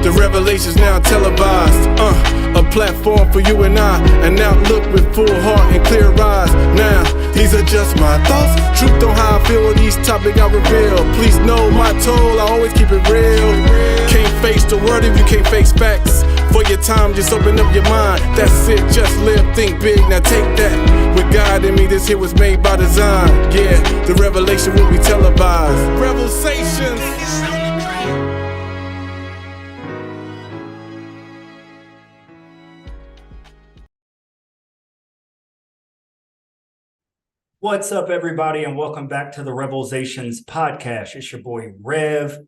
The revelations now televised, a platform for you and I, an outlook with full heart and clear eyes. Now, these are just my thoughts, truth on how I feel on these topics I reveal. Please know my toll, I always keep it real. Can't face the word if you can't face facts. For your time, just open up your mind. That's it, just live, think big, now take that. With God in me, this here was made by design. Yeah, the revelation will be televised. REVELSations. What's up, everybody, and welcome back to the REVELSations podcast. It's your boy, Rev,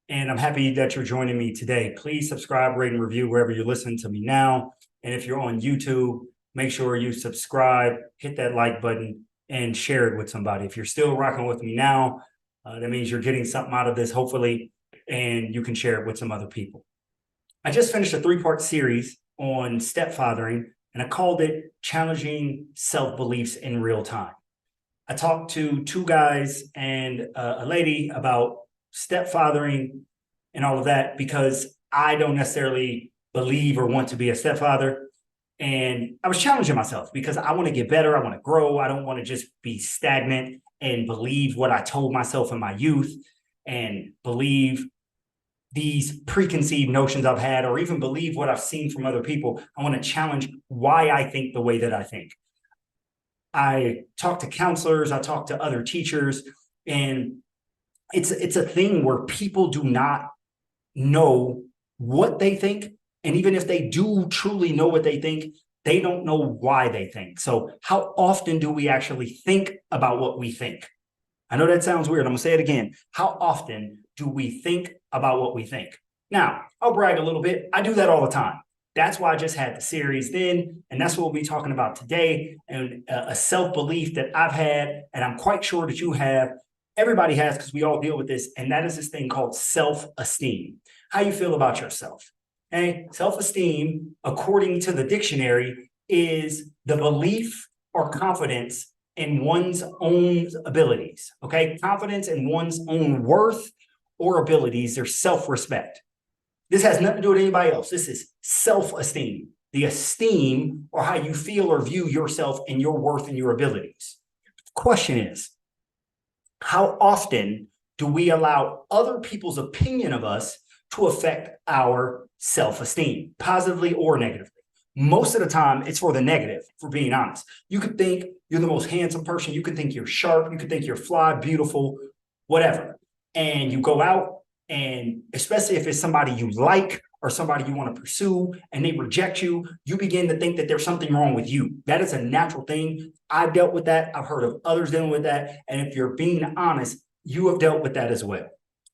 and I'm happy that you're joining me today. Please subscribe, rate, and review wherever you're listening to me now. And if you're on YouTube, make sure you subscribe, hit that like button, and share it with somebody. If you're still rocking with me now, that means you're getting something out of this, hopefully, and you can share it with some other people. I just finished a 3-part series on stepfathering, and I called it Challenging Self-Beliefs in Real Time. I talked to 2 guys and a lady about stepfathering and all of that because I don't necessarily believe or want to be a stepfather. And I was challenging myself because I want to get better. I want to grow. I don't want to just be stagnant and believe what I told myself in my youth and believe these preconceived notions I've had or even believe what I've seen from other people. I want to challenge why I think the way that I think. I talk to counselors, I talk to other teachers, and it's a thing where people do not know what they think. And even if they do truly know what they think, they don't know why they think. So how often do we actually think about what we think? I know that sounds weird. I'm gonna say it again. How often do we think about what we think? Now, I'll brag a little bit. I do that all the time. That's why I just had the series then, and that's what we'll be talking about today, and a self-belief that I've had, and I'm quite sure that you have, everybody has, because we all deal with this, and that is this thing called self-esteem. How you feel about yourself. Okay? Self-esteem, according to the dictionary, is the belief or confidence in one's own abilities. Okay? Confidence in one's own worth or abilities, or self-respect. This has nothing to do with anybody else. This is self-esteem, the esteem or how you feel or view yourself and your worth and your abilities. The question is, how often do we allow other people's opinion of us to affect our self-esteem, positively or negatively? Most of the time, it's for the negative, for being honest. You could think you're the most handsome person. You could think you're sharp. You could think you're fly, beautiful, whatever. And you go out, and especially if it's somebody you like or somebody you want to pursue and they reject you, you begin to think that there's something wrong with you. That is a natural thing. I've dealt with that. I've heard of others dealing with that. And if you're being honest, you have dealt with that as well.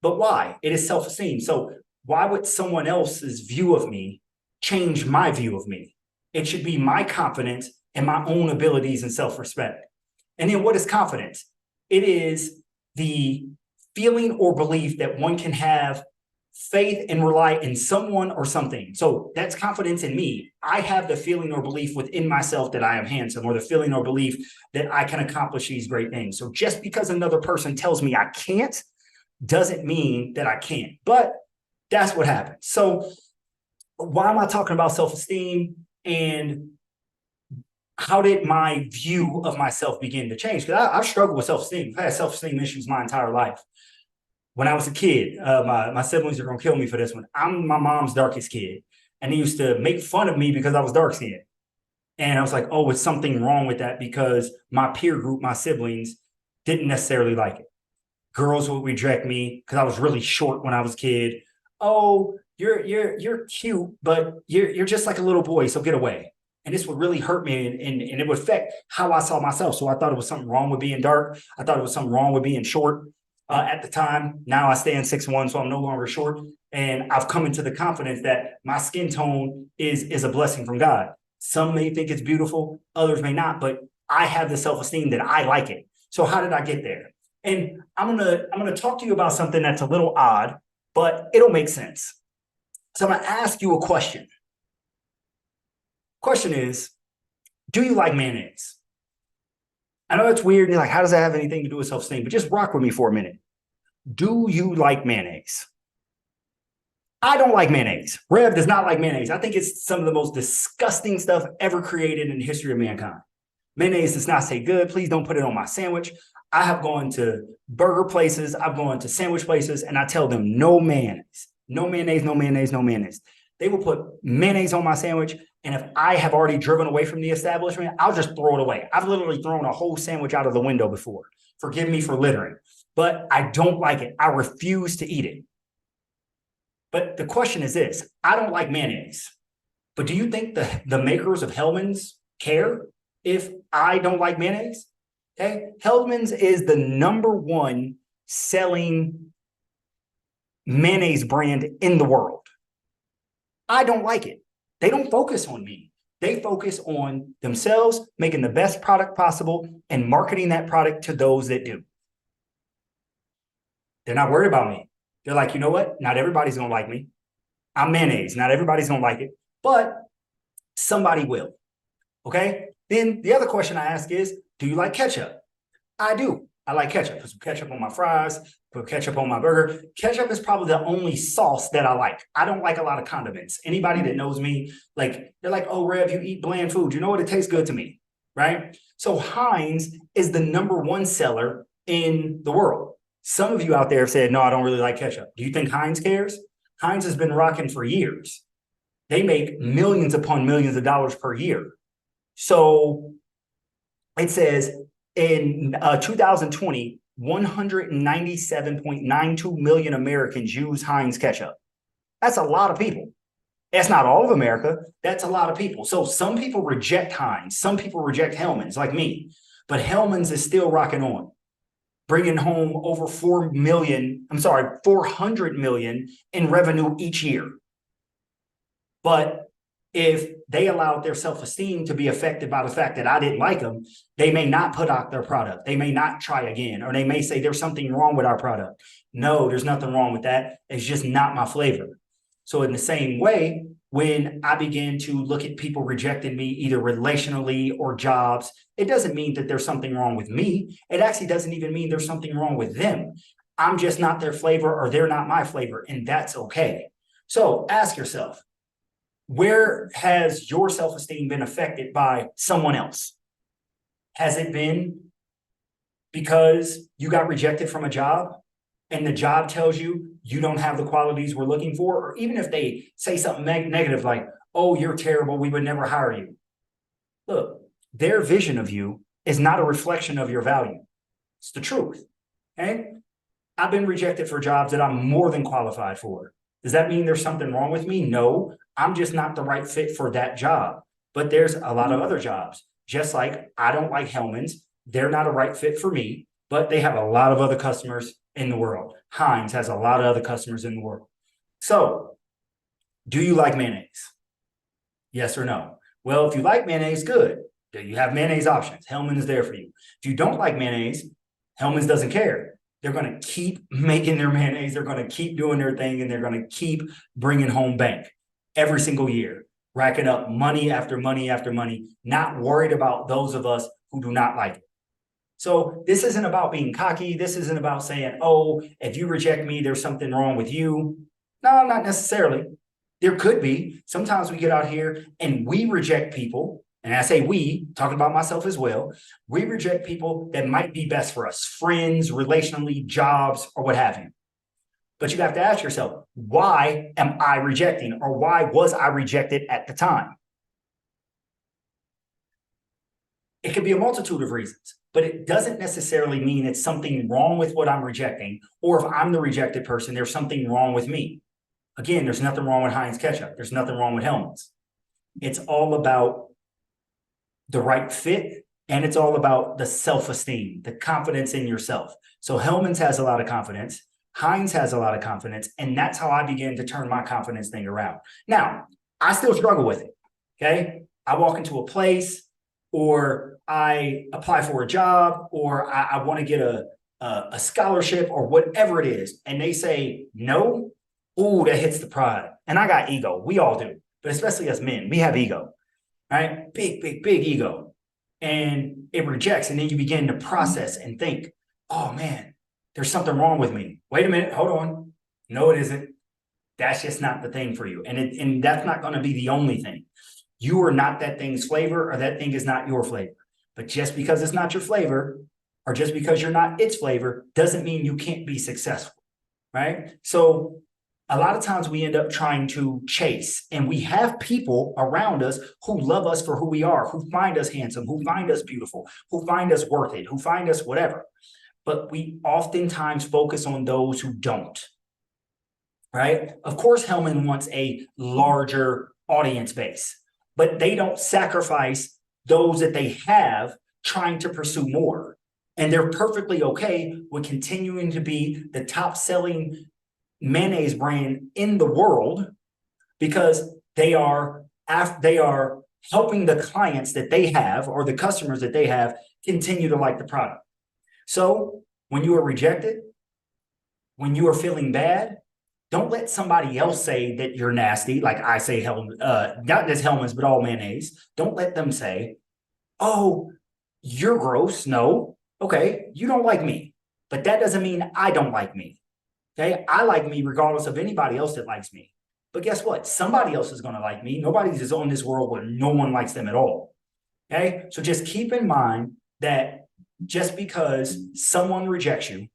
But why? It is self-esteem. So why would someone else's view of me change my view of me? It should be my confidence in my own abilities and self-respect. And then what is confidence? It is the feeling or belief that one can have faith and rely in someone or something. So that's confidence in me. I have the feeling or belief within myself that I am handsome, or the feeling or belief that I can accomplish these great things. So just because another person tells me I can't doesn't mean that I can't. But that's what happens. So why am I talking about self-esteem, and how did my view of myself begin to change? Because I've struggled with self-esteem. I've had self-esteem issues my entire life. When I was a kid, my siblings are going to kill me for this one. I'm my mom's darkest kid. And they used to make fun of me because I was dark-skinned. And I was like, oh, it's something wrong with that, because my peer group, my siblings, didn't necessarily like it. Girls would reject me because I was really short when I was a kid. Oh, you're cute, but you're just like a little boy, so get away. And this would really hurt me, and it would affect how I saw myself. So I thought it was something wrong with being dark. I thought it was something wrong with being short at the time. Now I stand 6'1", so I'm no longer short. And I've come into the confidence that my skin tone is a blessing from God. Some may think it's beautiful, others may not, but I have the self-esteem that I like it. So how did I get there? And I'm gonna talk to you about something that's a little odd, but it'll make sense. So I'm gonna ask you a question. Question is, do you like mayonnaise? I know it's weird. You're like, how does that have anything to do with self-esteem? But just rock with me for a minute. Do you like mayonnaise? I don't like mayonnaise. Rev does not like mayonnaise. I think it's some of the most disgusting stuff ever created in the history of mankind. Mayonnaise does not say good. Please don't put it on my sandwich. I have gone to burger places. I've gone to sandwich places, and I tell them no mayonnaise. No mayonnaise, no mayonnaise, no mayonnaise. They will put mayonnaise on my sandwich, and if I have already driven away from the establishment, I'll just throw it away. I've literally thrown a whole sandwich out of the window before. Forgive me for littering, but I don't like it. I refuse to eat it. But the question is this: I don't like mayonnaise, but do you think the makers of Hellmann's care if I don't like mayonnaise? Okay, Hellmann's is the #1 selling mayonnaise brand in the world. I don't like it. They don't focus on me. They focus on themselves, making the best product possible and marketing that product to those that do. They're not worried about me. They're like, you know what? Not everybody's going to like me. I'm mayonnaise. Not everybody's going to like it, but somebody will. Okay. Then the other question I ask is, do you like ketchup? I do. I like ketchup. Put some ketchup on my fries, put ketchup on my burger. Ketchup is probably the only sauce that I like. I don't like a lot of condiments. Anybody that knows me, like, they're like, oh, Rev, you eat bland food. You know what? It tastes good to me. Right. So Heinz is the #1 seller in the world. Some of you out there have said, no, I don't really like ketchup. Do you think Heinz cares? Heinz has been rocking for years. They make millions upon millions of dollars per year. So it says in 2020, 197.92 million Americans use Heinz ketchup. That's a lot of people. That's not all of America. That's a lot of people. So some people reject Heinz. Some people reject Hellmann's, like me. But Hellmann's is still rocking on, bringing home over 400 million in revenue each year. But if they allowed their self-esteem to be affected by the fact that I didn't like them, they may not put out their product. They may not try again, or they may say there's something wrong with our product. No, there's nothing wrong with that. It's just not my flavor. So in the same way, when I begin to look at people rejecting me, either relationally or jobs, it doesn't mean that there's something wrong with me. It actually doesn't even mean there's something wrong with them. I'm just not their flavor, or they're not my flavor, and that's okay. So ask yourself, where has your self-esteem been affected by someone else? Has it been because you got rejected from a job and the job tells you you don't have the qualities we're looking for? Or even if they say something negative like, oh, you're terrible, we would never hire you. Look, their vision of you is not a reflection of your value. It's the truth. Okay? I've been rejected for jobs that I'm more than qualified for. Does that mean there's something wrong with me? No, I'm just not the right fit for that job. But there's a lot of other jobs. Just like I don't like Hellmann's. They're not a right fit for me, but they have a lot of other customers in the world. Heinz has a lot of other customers in the world. So, do you like mayonnaise? Yes or no? Well, if you like mayonnaise, good. Do you have mayonnaise options? Hellmann's is there for you. If you don't like mayonnaise, Hellmann's doesn't care. They're going to keep making their mayonnaise. They're going to keep doing their thing, and they're going to keep bringing home bank every single year, racking up money after money after money, not worried about those of us who do not like it. So this isn't about being cocky. This isn't about saying, oh, if you reject me, there's something wrong with you. No, not necessarily. There could be. Sometimes we get out here and we reject people. And I say we, talking about myself as well, we reject people that might be best for us, friends, relationally, jobs, or what have you. But you have to ask yourself, why am I rejecting, or why was I rejected at the time? It could be a multitude of reasons, but it doesn't necessarily mean it's something wrong with what I'm rejecting, or if I'm the rejected person, there's something wrong with me. Again, there's nothing wrong with Heinz ketchup. There's nothing wrong with Hellmann's. It's all about the right fit, and it's all about the self-esteem, the confidence in yourself. So Hellmann's has a lot of confidence. Heinz has a lot of confidence, and that's how I began to turn my confidence thing around. Now, I still struggle with it, okay? I walk into a place, or I apply for a job, or I want to get a scholarship or whatever it is, and they say no. Ooh, that hits the pride. And I got ego. We all do, but especially as men, we have ego. Right? Big, big, big ego. And it rejects. And then you begin to process and think, oh man, there's something wrong with me. Wait a minute, hold on. No, it isn't. That's just not the thing for you. And that's not going to be the only thing. You are not that thing's flavor, or that thing is not your flavor. But just because it's not your flavor, or just because you're not its flavor, doesn't mean you can't be successful, right? So a lot of times we end up trying to chase, and we have people around us who love us for who we are, who find us handsome, who find us beautiful, who find us worth it, who find us whatever. But we oftentimes focus on those who don't, right? Of course, Hellman wants a larger audience base, but they don't sacrifice those that they have trying to pursue more. And they're perfectly okay with continuing to be the top selling mayonnaise brand in the world, because they are helping the clients that they have, or the customers that they have, continue to like the product. So when you are rejected, when you are feeling bad, don't let somebody else say that you're nasty. Like I say, not just Hellman's, but all mayonnaise. Don't let them say, oh, you're gross. No. Okay. You don't like me, but that doesn't mean I don't like me. Okay. I like me regardless of anybody else that likes me. But guess what? Somebody else is going to like me. Nobody's just on this world where no one likes them at all. Okay. So just keep in mind that just because someone rejects you,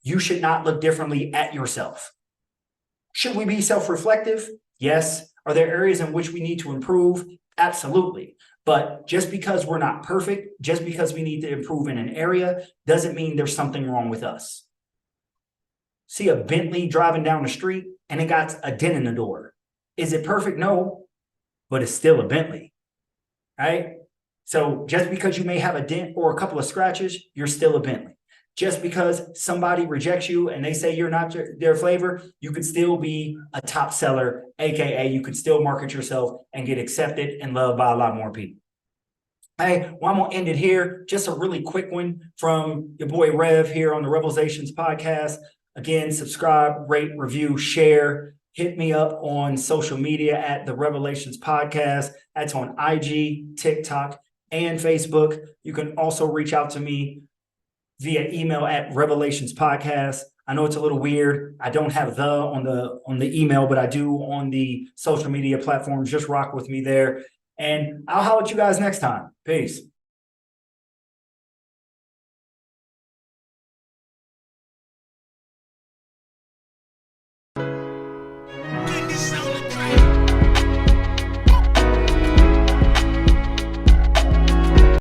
you should not look differently at yourself. Should we be self-reflective? Yes. Are there areas in which we need to improve? Absolutely. But just because we're not perfect, just because we need to improve in an area, doesn't mean there's something wrong with us. See a Bentley driving down the street and it got a dent in the door. Is it perfect? No, but it's still a Bentley, right? So just because you may have a dent or a couple of scratches, you're still a Bentley. Just because somebody rejects you and they say you're not their flavor, you could still be a top seller, AKA you could still market yourself and get accepted and loved by a lot more people. Hey, well, I'm going to end it here. Just a really quick one from your boy Rev here on the REVELSations podcast. Again, subscribe, rate, review, share. Hit me up on social media at the REVELSations podcast. That's on IG, TikTok, and Facebook. You can also reach out to me via email at REVELSationspodcast. I know it's a little weird. I don't have on the email, but I do on the social media platforms. Just rock with me there. And I'll holler at you guys next time. Peace.